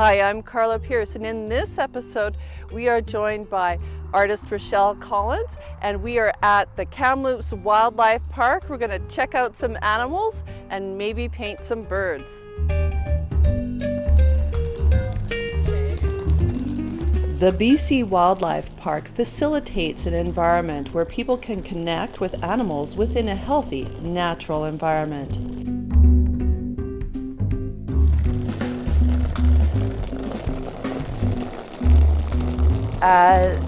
Hi, I'm Karla Pearce, and in this episode we are joined by artist Rochelle Collins, and we are at the Kamloops Wildlife Park. We're going to check out some animals and maybe paint some birds. The BC Wildlife Park facilitates an environment where people can connect with animals within a healthy, natural environment.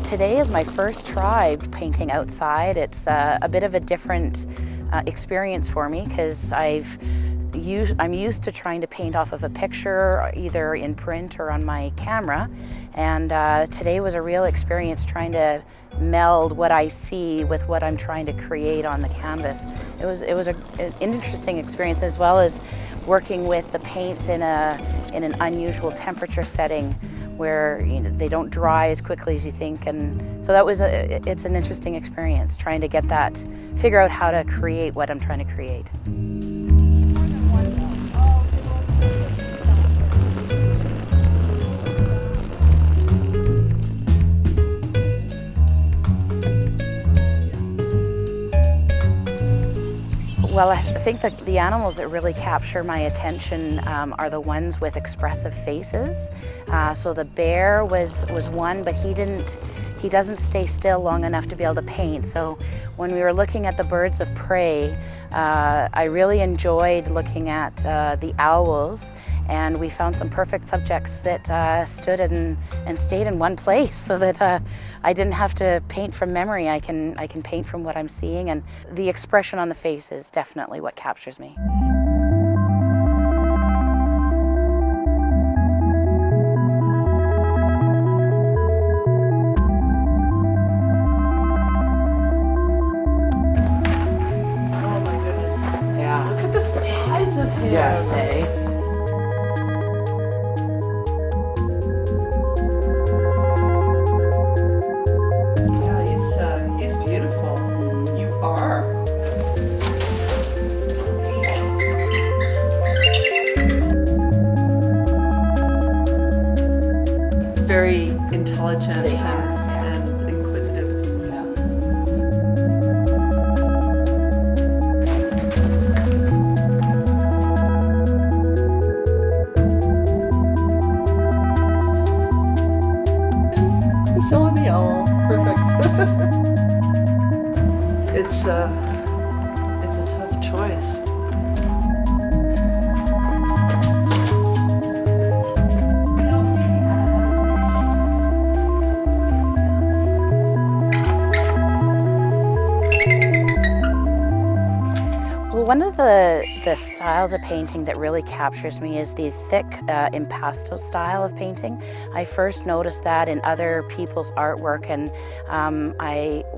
Today is my first try painting outside. It's a bit of a different experience for me because I'm used to trying to paint off of a picture either in print or on my camera, and today was a real experience trying to meld what I see with what I'm trying to create on the canvas. It was an interesting experience, as well as working with the paints in an unusual temperature setting where they don't dry as quickly as you think, and so it's an interesting experience trying to figure out how to create what I'm trying to create. Well, I think that the animals that really capture my attention are the ones with expressive faces. So the bear was one, but he doesn't stay still long enough to be able to paint. So when we were looking at the birds of prey, I really enjoyed looking at the owls, and we found some perfect subjects that stood and stayed in one place, so that I didn't have to paint from memory. I can paint from what I'm seeing, and the expression on the face is definitely what captures me. Oh my goodness. Yeah. Look at the size of him. Yes, eh? Yeah, he's beautiful. You are. Very intelligent and inquisitive. Rochelle and the owl, perfect. It's a tough choice. Well, one of the styles of painting that really captures me is the thick impasto style of painting. I first noticed that in other people's artwork, and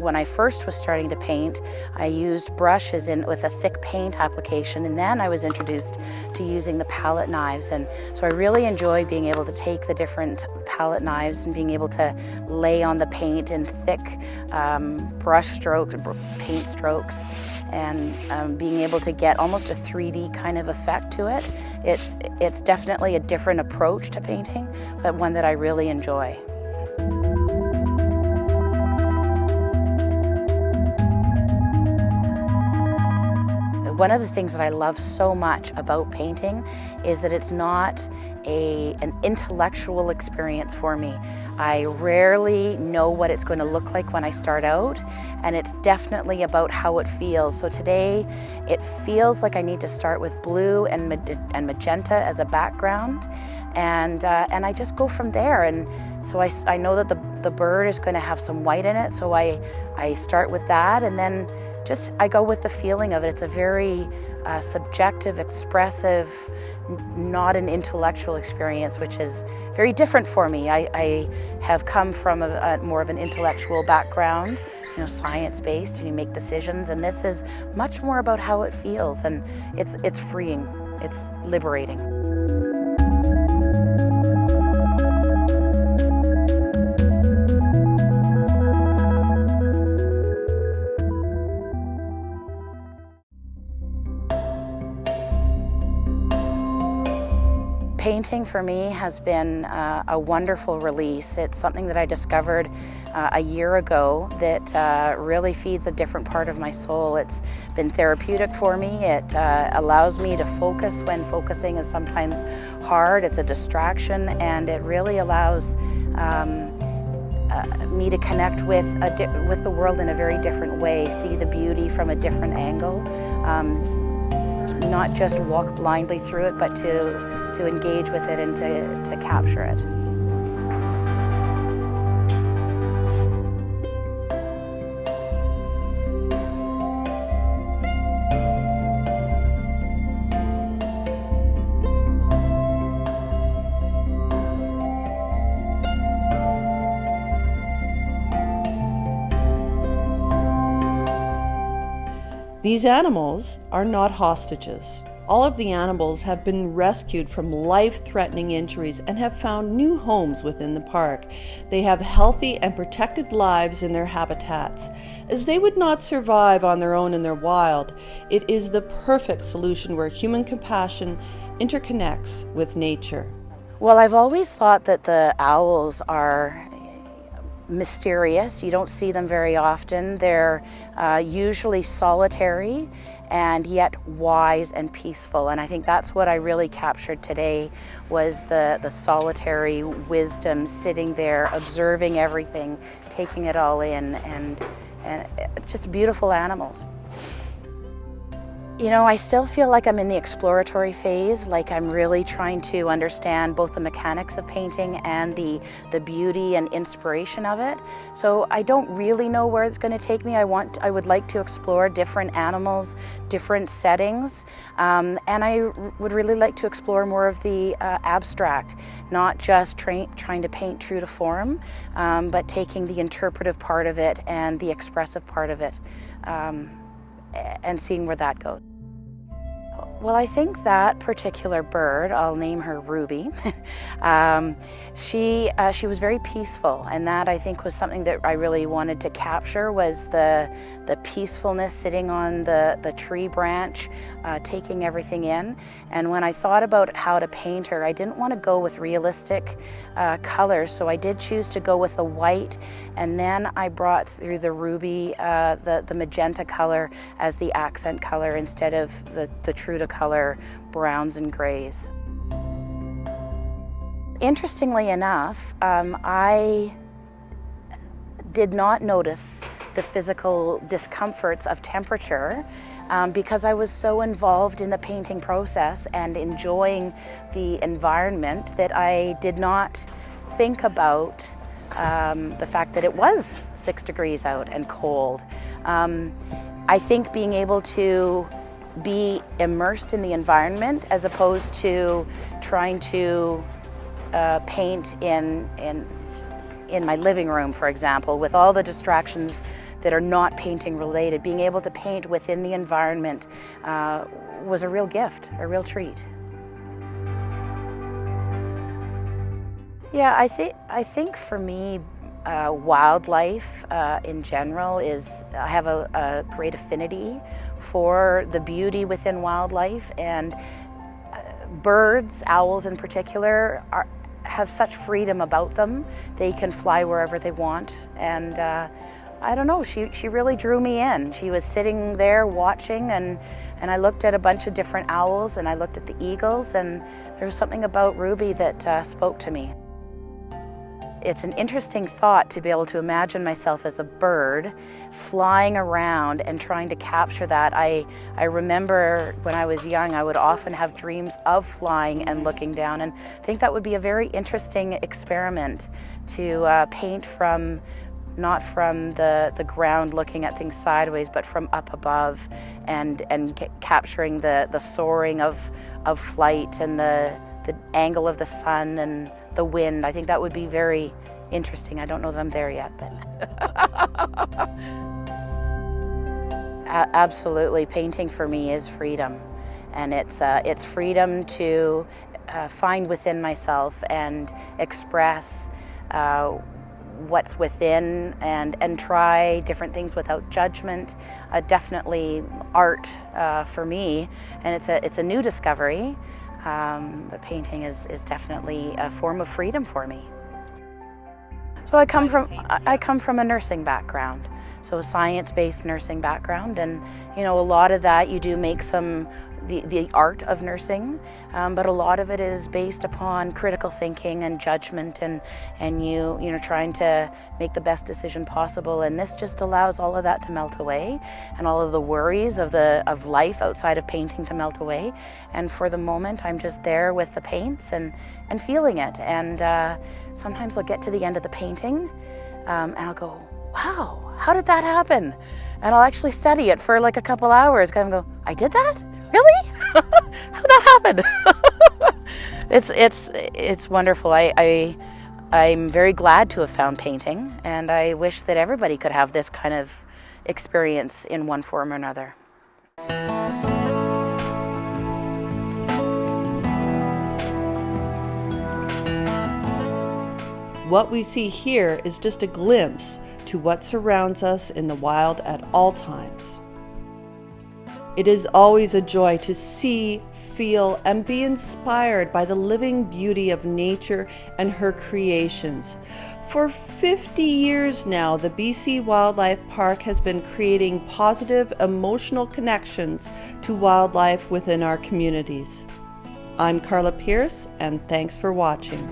when I first was starting to paint, I used brushes with a thick paint application, and then I was introduced to using the palette knives, and so I really enjoy being able to take the different palette knives and being able to lay on the paint in thick brush strokes, paint strokes, and being able to get almost a 3D kind of effect to it. It's definitely a different approach to painting, but one that I really enjoy. One of the things that I love so much about painting is that it's not an intellectual experience for me. I rarely know what it's going to look like when I start out, and it's definitely about how it feels. So today, it feels like I need to start with blue and magenta as a background, and I just go from there. And so I know that the bird is going to have some white in it, so I start with that, and then I go with the feeling of it. It's a very subjective, expressive, not an intellectual experience, which is very different for me. I have come from more of an intellectual background, science-based, and you make decisions, and this is much more about how it feels, and it's freeing, it's liberating. painting for me has been a wonderful release. It's something that I discovered a year ago that really feeds a different part of my soul. It's been therapeutic for me. It allows me to focus when focusing is sometimes hard. It's a distraction, and it really allows me to connect with the world in a very different way, see the beauty from a different angle. Not just walk blindly through it, but to engage with it and to capture it. These animals are not hostages. All of the animals have been rescued from life-threatening injuries and have found new homes within the park. They have healthy and protected lives in their habitats. As they would not survive on their own in their wild, it is the perfect solution where human compassion interconnects with nature. Well, I've always thought that the owls are mysterious. You don't see them very often. They're usually solitary and yet wise and peaceful, and I think that's what I really captured today, was the solitary wisdom, sitting there observing everything, taking it all in, and just beautiful animals. You know, I still feel like I'm in the exploratory phase, like I'm really trying to understand both the mechanics of painting and the beauty and inspiration of it. So I don't really know where it's going to take me. I would like to explore different animals, different settings, and I would really like to explore more of the abstract, not just trying to paint true to form, but taking the interpretive part of it and the expressive part of it. And seeing where that goes. Well, I think that particular bird, I'll name her Ruby, she was very peaceful, and that I think was something that I really wanted to capture, was the peacefulness sitting on the tree branch, taking everything in. And when I thought about how to paint her, I didn't want to go with realistic colors, so I did choose to go with the white, and then I brought through the ruby, the magenta color as the accent color instead of the true to color browns and grays. Interestingly enough, I did not notice the physical discomforts of temperature because I was so involved in the painting process and enjoying the environment that I did not think about the fact that it was 6 degrees out and cold. I think being able to be immersed in the environment as opposed to trying to paint in my living room, for example, with all the distractions that are not painting related, being able to paint within the environment was a real gift, a real treat. Yeah, I think for me, wildlife in general I have a great affinity for the beauty within wildlife, and birds, owls in particular, have such freedom about them. They can fly wherever they want, and I don't know, she really drew me in. She was sitting there watching, and I looked at a bunch of different owls, and I looked at the eagles, and there was something about Ruby that spoke to me. It's an interesting thought to be able to imagine myself as a bird flying around and trying to capture that. I remember when I was young, I would often have dreams of flying and looking down, and I think that would be a very interesting experiment to paint from, not from the ground looking at things sideways, but from up above, and capturing the soaring of flight and the angle of the sun and the wind. I think that would be very interesting. I don't know that I'm there yet, but absolutely, painting for me is freedom, and it's freedom to find within myself and express what's within, and try different things without judgment. Definitely art for me, and it's a new discovery. but painting is definitely a form of freedom for me. So I come from a nursing background, so a science-based nursing background, and a lot of that you do make the art of nursing, but a lot of it is based upon critical thinking and judgment, and you trying to make the best decision possible. And this just allows all of that to melt away, and all of the worries of life outside of painting to melt away. And for the moment, I'm just there with the paints and feeling it. And sometimes I'll get to the end of the painting, and I'll go, "Wow, how did that happen?" And I'll actually study it for like a couple hours. Kind of go, "I did that? Really? How'd that happen?" It's wonderful. I'm very glad to have found painting, and I wish that everybody could have this kind of experience in one form or another. What we see here is just a glimpse to what surrounds us in the wild at all times. It is always a joy to see, feel, and be inspired by the living beauty of nature and her creations. For 50 years now, the BC Wildlife Park has been creating positive emotional connections to wildlife within our communities. I'm Karla Pearce, and thanks for watching.